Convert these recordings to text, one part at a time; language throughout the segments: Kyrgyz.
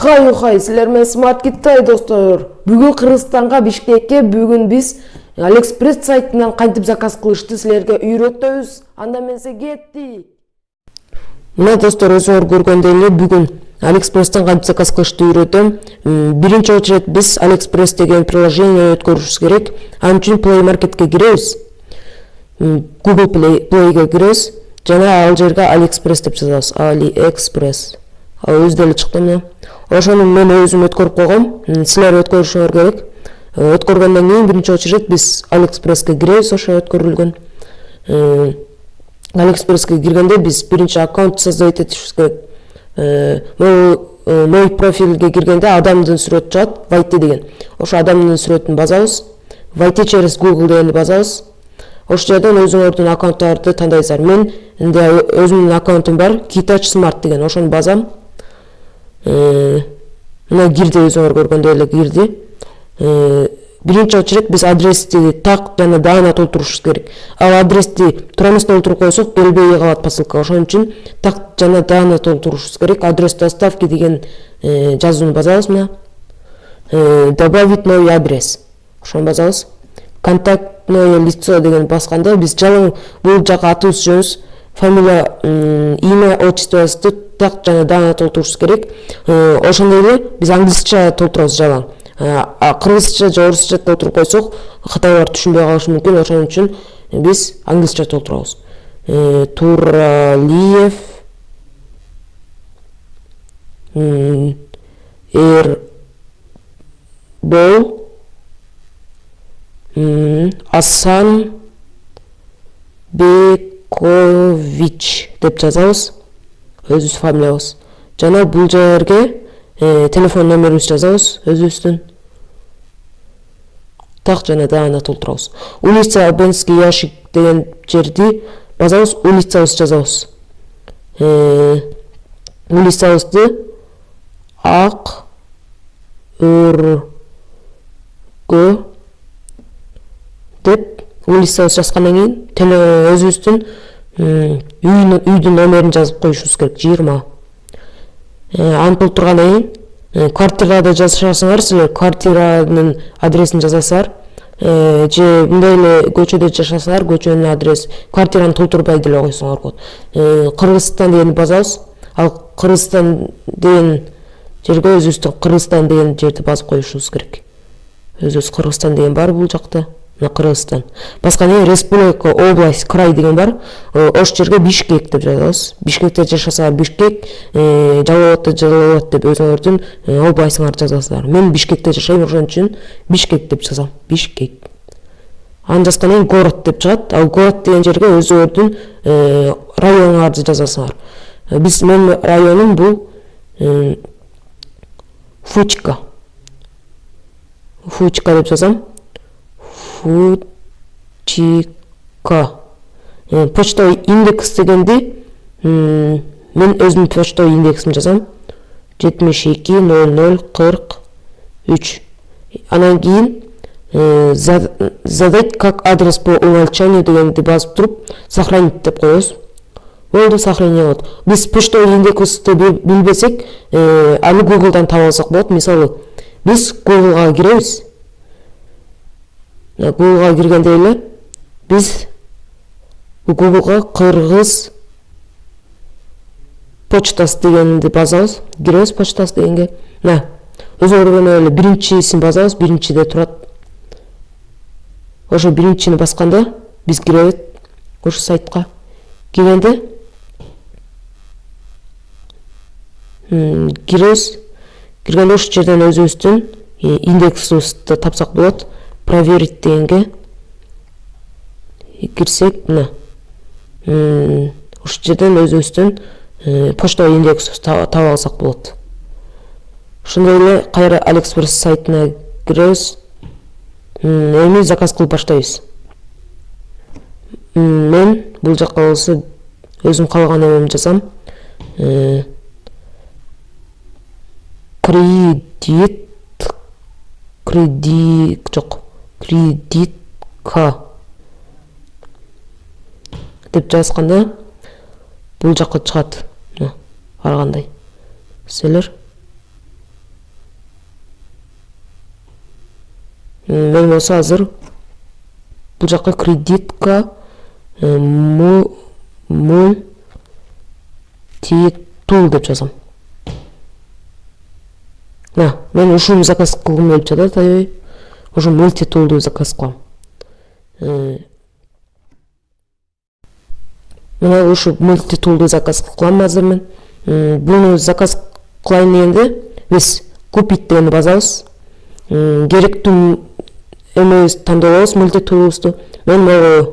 Ухай, силер менен Smart Китай достор. Бүгүн Кыргызстанга, Бишкекке биз AliExpress сайтынан кантип заказ кылышты силерге үйрөтөбүз. Анда менсе кеттик. Мына достор, өзүңөр көргөндөй эле бүгүн AliExpress'тен кантип заказ кылышты үйрөтөм. Биринчи очередь биз AliExpress деген приложение өткөрүшүбүз керек. Ал үчүн Play Marketке киребиз. Google Play'ге киребиз. Жана ал жерге AliExpress деп жазабыз. AliExpress. Өзү деле чыкты мына. Ошону мен өзүм өткөрүп койгом. Силер өткөрүшүңөр керек. Өткөргөндөн кийин биринчи очередь биз AliExpress'ке киребиз, ошо өткөрүлгөн. AliExpress'ке киргенде биз биринчи аккаунт создавать этишибиз керек. Мой профилге киргенде адамдын сүрөтү чыгат, Вайти деген. Ошо адамдын сүрөтүн базабыз. Вайти через Google дегенди базабыз. Ошол жерден өзүңөрдүн аккаунттарды тандайсыздар. Мен өзүмдүн аккаунтум бар, Китач Smart деген. Ошону базам. Мына кирди, өзүңөр көргөндөй эле кирди. Биринчи очередь биз адрести так жана даана толтурушубуз керек. Ал адрести туура эмес толтуруп койсок, келбей калат посылка. Ошон үчүн так жана даана толтурушубуз керек. Адрес доставки деген жазууну базабыз мына. Добавить новый адрес. Ошону базабыз. Контактное лицо деген басканда биз жалаң бул жака атыбыз, жөнүбүз, фамилия, имя, отчествобузду так жана даана толтурушубуз керек. Ошондой эле биз англисча толтурабыз жалаң. Кыргызча же орусча толтуруп койсок, кытайлар түшүнбөй калышы мүмкүн. Ошон үчүн биз англисча толтурабыз. Туралиев Эрбол Асан Бекович деп жазабыз. Өзүбүз фамилиябыз. Жана бул жерге телефон номерибизди жазабыз өзүбүздүн. Так жана даана толтурабыз. Улица Бенский ящик деген жерди базабыз, улицабызды жазабыз. Улицабызды Ак Өргө деп улицабызды жазгандан кийин өзүбүздүн үйдүн номерин жазып коюшубуз керек, 20. Аны толтургандан кийин квартирада жашасаңар, силер квартиранын адресин жазасыңар. Же мындай эле көчөдө жашасаңар, көчөнүн адреси, квартираны толтурбай деле койсоңор болот. Кыргызстан дегенди базабыз. Ал Кыргызстан деген жерге өзүбүздүн Кыргызстан деген жерди базып коюшубуз керек. Өзүбүз Кыргызстан деген бар бул жакта. На Кыргызстан. Басканы республика, область, край деген бар. Ошол жерге Бишкек деп жазабыз. Бишкекте жашасаңар Бишкек, Жалал-Абад деп өзүңөрдүн областыңарды жазасыздар. Мен Бишкекте жашайм, ошон үчүн Бишкек деп жазам. Бишкек. Аны жазгандан кийин город деп чыгат. Ал город деген жерге өзүңөрдүн районуңарды жазасыңар. Менин районум бул Фучка. Фучка деп жазам. Фучика. Почтовый индекс дегенди мен өзүмдүн почтовый индексимди жазам. 720043. Анан кийин задать как адрес по умолчанию дегенди басып туруп, сохранить деп коебуз. Болду, сохранение болот. Биз почтовый индексти билбесек, аны Google'дан таба алсак болот. Мисалы, биз Google'га киребиз. Google'га киргенде эле биз Google'га Кыргыз почтасы дегенди базабыз. Киребиз почтасы дегенге. Өзүңөр көргөндөй эле биринчисин базабыз, биринчиде турат. Ошо биринчини басканда биз киребиз ошо сайтка. Киргенде ошол жерден өзүбүздүн индексибизди тапсак болот. Проверить дегенге кирсек, мына ошол жерден өзүбүздүн почтовый индексибизди таба алсак болот. Ошондой эле кайра AliExpress сайтына киребиз. Эми заказ кылып баштайбыз. Мен бул жакка болсо өзүм каалаган эмемди жазам. Кредитка деп жазганда бул жакка чыгат. Карагандай. Силер мен болсо азыр бул жакка кредитка мультитул деп жазам. Мен ушуну заказ кылгым келип жатат, аябай. Ошо мультитулду заказ кылам. Мына ушу мультитулду заказ кылам азыр мен. Буну заказ кылайын дегенде биз купить дегенди басабыз. Керектүү эмебизди тандабыз, мультитулубузду. Мен могу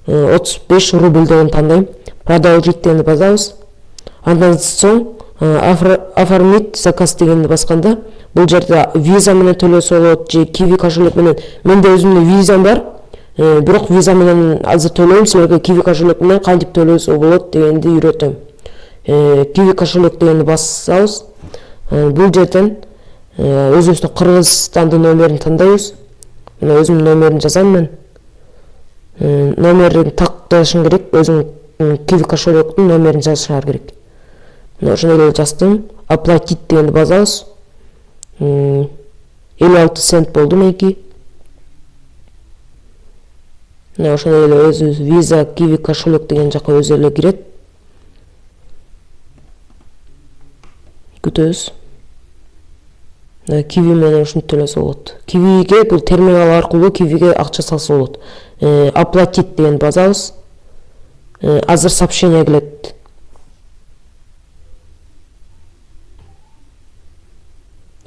35 рубль деген тандайм. Продолжить дегенди басабыз. Андан соң оформить заказ дегенди басканда бул жерде виза менен төлөсө болот же Kiwi кошелек менен. Менде өзүмдүн визам бар. Бирок виза менен азыр төлөйм, силерге Kiwi кошелек менен кантип төлөсө болот дегенди үйрөтөм. Kiwi кошелек дегенди басабыз. Бул жерден өзүбүздүн Кыргызстандын номерин тандайбыз. Мына өзүмдүн номерин жазам мен. Номерин такташың керек, өзүң Kiwi кошелектин номерин жазышыңар керек. Мына ошондой эле жаздым. Оплатить дегенди басабыз. 56 цент болду меники. Мына ошондой эле өзүбүз виза Kiwi кошелек деген жака өзү эле кирет. Күтөбүз. Kiwi менен ушинтип төлөсө болот. Kiwi'ге бул терминал аркылуу Kiwi'ге акча салса болот. Оплатить деген басабыз. Азыр сообщение келет.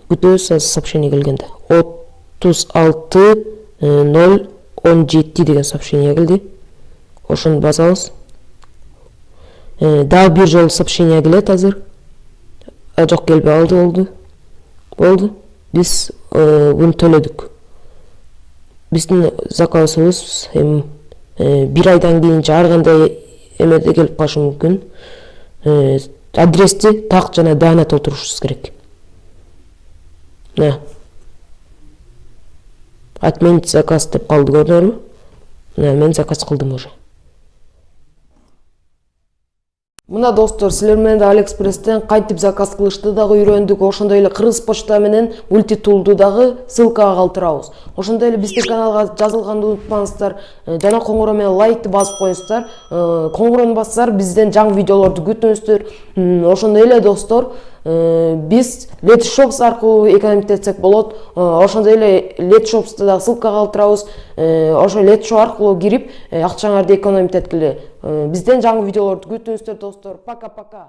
Күтөбүз, азыр сообщение келгенде. 36.017 деген сообщение келди. Ошону басабыз. Дагы бир жолу сообщение келет азыр. Жок, келбей алды, болду. Биз буну төлөдүк. Биздин заказыбыз бир айдан кийин ар кандай эмеде келип калышы мүмкүн. Адрести так жана дана толтурушубуз керек. Отменить заказ деп калды, көрдүңөрбү? Мен заказ кылдым уже. Мына достор, силер менен Алиэкспресстен кантип заказ кылышты дагы үйрөндүк. Ошондой эле Кыргыз почта менен мультитулду дагы ссылкага калтырабыз. Ошондой эле биздин каналга жазылганды унутпаңыздар. Жана коңгуроо менен лайкты басып коюңуздар. Коңгуроону бассаңыздар бизден жаңы видеолорду күтүңүздөр. Ошондой эле достор, биз Letshop аркылуу экономиктетсек болот. Ошондой эле Letshop'та дагы ссылка калтырабыз. Ошо Letshop аркылуу кирип акчаңарды экономиктеткиле. Бизден жаңы видеолорду күтүңүздөр достор. Пока-пока.